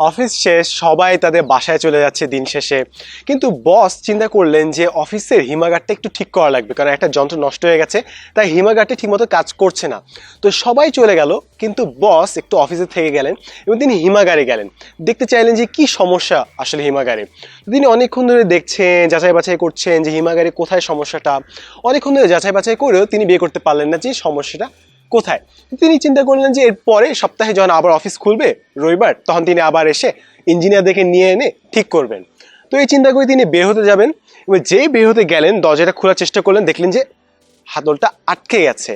Office শেষ, সবাই তাদের বাসায় চলে যাচ্ছে দিন শেষে। কিন্তু বস চিন্তা করলেন যে অফিসের হিমাগারটা একটু ঠিক করা লাগবে, কারণ একটা যন্ত্র নষ্ট হয়ে গেছে, তাই হিমাগারটা ঠিকমতো কাজ করছে না। তো সবাই চলে গেল, কিন্তু বস একটু অফিসে থেকে গেলেন এবং তিনি হিমাগারে গেলেন। দেখতে চাইলেন যে কি সমস্যা আসলে হিমাগারে। তিনি অনেকক্ষণ ধরে দেখছেন, যাচাই বাছাই করছেন যে হিমাগারে কোথায় সমস্যাটা। অনেকক্ষণ ধরে যাচাই বাছাই করেও তিনি বের করতে পারলেন না যে সমস্যাটা কোথায়। তিনি চিন্তা করলেন যে এরপরে সপ্তাহে যখন আবার অফিস খুলবে রবিবার, তখন তিনি আবার এসে ইঞ্জিনিয়ারদেরকে নিয়ে এনে ঠিক করবেন। তো এই চিন্তা করে তিনি বের হতে যাবেন, এবং যেই বের হতে গেলেন দরজাটা খোলার চেষ্টা করলেন, দেখলেন যে হাতলটা আটকে গেছে।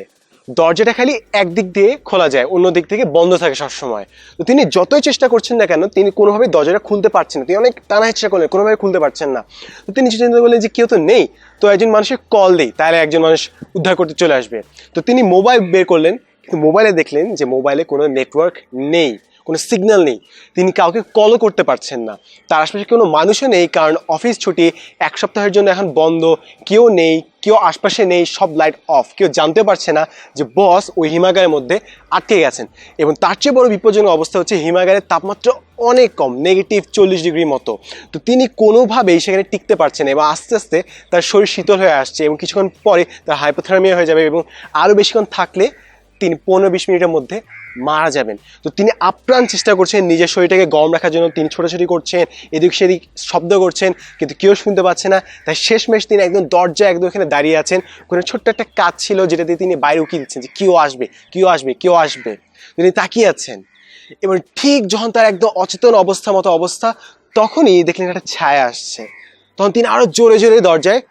দরজাটা খালি একদিক দিয়ে খোলা যায়, অন্য দিক থেকে বন্ধ থাকে সবসময়। তো তিনি যতই চেষ্টা করছেন না কেন, তিনি কোনোভাবেই দরজাটা খুলতে পারছেন না। তিনি অনেক টানা চেষ্টা করলেন, কোনোভাবে খুলতে পারছেন না। তো তিনি চিন্তা করলেন যে কেউ তো নেই, তো একজন মানুষের কল দেই, তাহলে একজন মানুষ উদ্ধার করতে চলে আসবে। তো তিনি মোবাইল বের করলেন, কিন্তু মোবাইলে দেখলেন যে মোবাইলে কোনো নেটওয়ার্ক নেই, কোনো সিগন্যাল নেই। তিনি কাউকে কলও করতে পারছেন না। তার আশপাশে কোনো মানুষও নেই, কারণ অফিস ছুটি, এক সপ্তাহের জন্য এখন বন্ধ। কেউ নেই, কেউ আশপাশে নেই, সব লাইট অফ। কেউ জানতে পারছে না যে বস ওই হিমাগারের মধ্যে আটকে গেছেন। এবং তার চেয়ে বড় বিপজ্জনক অবস্থা হচ্ছে হিমাগারের তাপমাত্রা অনেক কম, -40 ডিগ্রির মতো। তো তিনি কোনোভাবেই সেখানে টিকতে পারছেন না, এবং আস্তে আস্তে তার শরীর শীতল হয়ে আসছে, এবং কিছুক্ষণ পরে তার হাইপোথার্মিয়া হয়ে যাবে, এবং আরও বেশিক্ষণ থাকলে তিনি 15-20 মিনিটের মধ্যে মারা যাবেন। তো তিনি আপ্রাণ চেষ্টা করছেন নিজের শরীরটাকে গরম রাখার জন্য। তিনি ছোটাছুটি করছেন, এদিক সেদিক শব্দ করছেন, কিন্তু কেউ শুনতে পাচ্ছে না। তাই শেষমেশ তিনি একদম দরজা একদম এখানে দাঁড়িয়ে আছেন। কোনো ছোট্ট একটা কাজ ছিল যেটাতে তিনি বাইরে উকি দিচ্ছেন যে কেউ আসবে, কেউ আসবে, কেউ আসবে। তিনি তাকিয়ে আছেন, এবং ঠিক যখন তার একদম অচেতন অবস্থা মতো অবস্থা, তখনই দেখলেন একটা ছায়া আসছে। তখন তিনি আরো জোরে জোরে দরজায়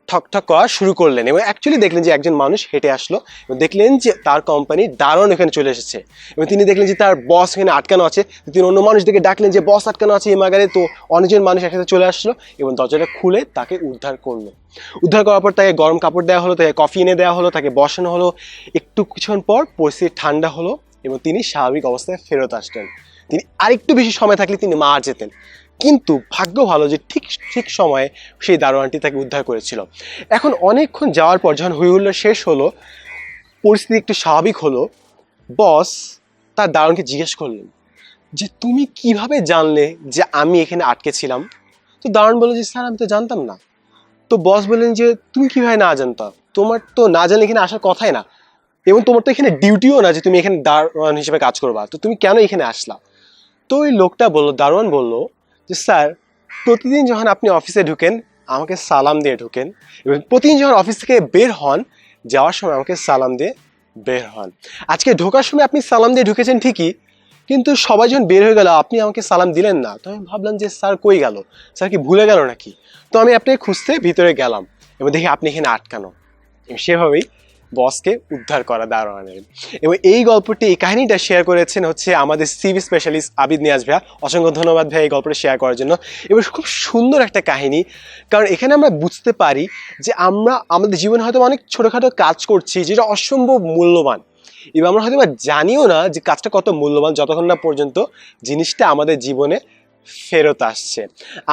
ঠক ঠক করা শুরু করলেন, এবং অ্যাকচুয়ালি দেখলেন যে একজন মানুষ হেঁটে আসলো, এবং দেখলেন যে তার কোম্পানির দারোয়ান এখানে চলে এসেছে। এবং তিনি দেখলেন যে তার বস এখানে আটকানো আছে। তিনি অন্য মানুষদেরকে ডাকলেন যে বস আটকানো আছে হিমাগারে। তো অনেকজন মানুষ একসাথে চলে আসলো এবং দরজাটা খুলে তাকে উদ্ধার করলো। উদ্ধার করার পর তাকে গরম কাপড় দেওয়া হলো, তাকে কফি এনে দেওয়া হলো, তাকে বসানো হলো। একটু কিছুক্ষণ পর পরিস্থিতি ঠান্ডা হলো এবং তিনি স্বাভাবিক অবস্থায় ফেরত আসলেন। তিনি আরেকটু বেশি সময় থাকলে তিনি মারা যেতেন, কিন্তু ভাগ্য ভালো যে ঠিক ঠিক সময়ে সেই দারোয়ানটি তাকে উদ্ধার করেছিল। এখন অনেকক্ষণ যাওয়ার পর যখন হইহুল্লোড় শেষ হলো, পরিস্থিতি একটু স্বাভাবিক হলো, বস তার দারোয়ানকে জিজ্ঞেস করলেন যে তুমি কিভাবে জানলে যে আমি এখানে আটকে ছিলাম? তো দারোয়ান বলল যে স্যার আমি তো জানতাম না। তো বস বললেন যে তুমি কিভাবে না জানতা? তোমার তো না জানলে এখানে আসার কথাই না, এবং তোমার তো এখানে ডিউটিও না যে তুমি এখানে দারোয়ান হিসেবে কাজ করবা, তো তুমি কেন এখানে আসলা? তো ওই লোকটা বললো, দারোয়ান বলল যে স্যার, প্রতিদিন যখন আপনি অফিসে ঢুকেন আমাকে সালাম দিয়ে ঢুকেন, এবং প্রতিদিন যখন অফিস থেকে বের হন যাওয়ার সময় আমাকে সালাম দিয়ে বের হন। আজকে ঢোকার সময় আপনি সালাম দিয়ে ঢুকেছেন ঠিকই, কিন্তু সবাই যখন বের হয়ে গেল আপনি আমাকে সালাম দিলেন না। তো আমি ভাবলাম যে স্যার কই গেল, স্যার কি ভুলে গেল নাকি? তো আমি আপনাকে খুঁজতে ভিতরে গেলাম এবং দেখি আপনি এখানে আটকানো। এবং সেভাবেই বসকে উদ্ধার করা দারোয়ানের। এবং এই গল্পটি, এই কাহিনীটা শেয়ার করেছেন হচ্ছে আমাদের সিভি স্পেশালিস্ট আবিদ নিয়াজ ভাইয়া। অসংখ্য ধন্যবাদ ভাই এই গল্পটা শেয়ার করার জন্য। এবং খুব সুন্দর একটা কাহিনী, কারণ এখানে আমরা বুঝতে পারি যে আমরা আমাদের জীবনে হয়তো অনেক ছোটোখাটো কাজ করছি যেটা অসম্ভব মূল্যবান, এবং আমরা হয়তো জানিও না যে কাজটা কত মূল্যবান যতক্ষণ না পর্যন্ত জিনিসটা আমাদের জীবনে ফেরত আসছে।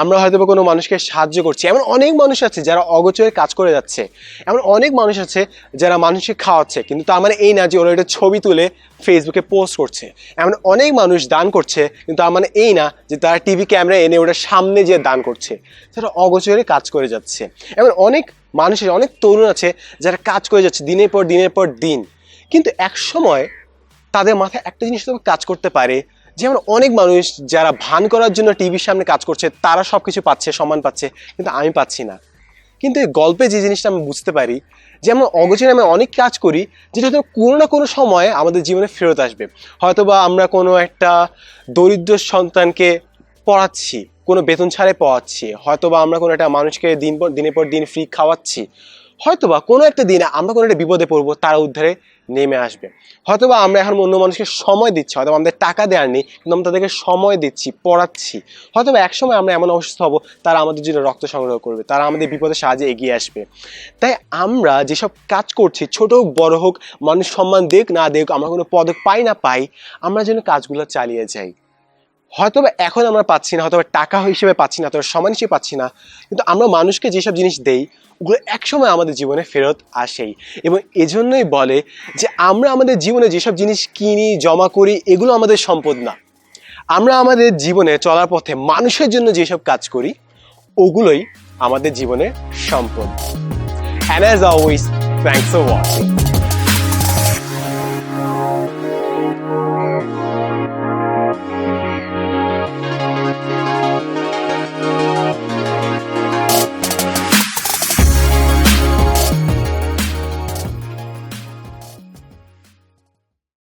আমরা হয়তো কোনো মানুষকে সাহায্য করছি, এমন অনেক মানুষ আছে যারা অগোচরে কাজ করে যাচ্ছে। এমন অনেক মানুষ আছে যারা মানুষকে খাওয়াচ্ছে, কিন্তু তার মানে এই না যে ওরা একটা ছবি তুলে ফেসবুকে পোস্ট করছে। এমন অনেক মানুষ দান করছে, কিন্তু তার মানে এই না যে তারা টিভি ক্যামেরা এনে ওটার সামনে যে দান করছে। তারা অগোচরে কাজ করে যাচ্ছে। এমন অনেক মানুষের, অনেক তরুণ আছে যারা কাজ করে যাচ্ছে দিনের পর দিন, কিন্তু এক সময় তাদের মাথায় একটা জিনিস তো কাজ করতে পারে। যেমন অনেক মানুষ যারা ভান করার জন্য টিভির সামনে কাজ করছে, তারা সবকিছু পাচ্ছে, সম্মান পাচ্ছে, কিন্তু আমি পাচ্ছি না। কিন্তু এই গল্পে যে জিনিসটা আমি বুঝতে পারি, যে আমরা অগোচরে আমরা অনেক কাজ করি যেটা হয়তো কোনো না কোনো সময় আমাদের জীবনে ফেরত আসবে। হয়তোবা আমরা কোনো একটা দরিদ্র সন্তানকে পড়াচ্ছি, কোনো বেতন ছাড়াই পড়াচ্ছি। হয়তোবা আমরা কোনো একটা মানুষকে দিনের পর দিন ফ্রি খাওয়াচ্ছি। হয়তোবা কোনো একটা দিনে আমরা কোনো একটা বিপদে পড়বো, তারা উদ্ধারে নেমে আসবে। হয়তোবা আমরা এখন অন্য মানুষকে সময় দিচ্ছি, হয়তো আমাদের টাকা দেওয়ার নেই, কিন্তু আমরা তাদেরকে সময় দিচ্ছি, পড়াচ্ছি। হয়তোবা এক সময় আমরা এমন অসুস্থ হব, তারা আমাদের জন্য রক্ত সংগ্রহ করবে, তারা আমাদের বিপদের সাহায্যে এগিয়ে আসবে। তাই আমরা যেসব কাজ করছি, ছোট হোক বড় হোক, মানুষ সম্মান দেখ না দেখ, আমরা কোনো পদক পাই না পাই, আমরা যেন কাজগুলো চালিয়ে যাই। হয়তোবা এখন আমরা পাচ্ছি না, হয়তো টাকা হিসেবে পাচ্ছি না, অথবা সমান হিসেবে পাচ্ছি না, কিন্তু আমরা মানুষকে যেসব জিনিস দেই ওগুলো একসময় আমাদের জীবনে ফেরত আসেই। এবং এজন্যই বলে যে আমরা আমাদের জীবনে যেসব জিনিস কিনি, জমা করি, এগুলো আমাদের সম্পদ না। আমরা আমাদের জীবনে চলার পথে মানুষের জন্য যেসব কাজ করি ওগুলোই আমাদের জীবনের সম্পদ। And as always, thanks for watching.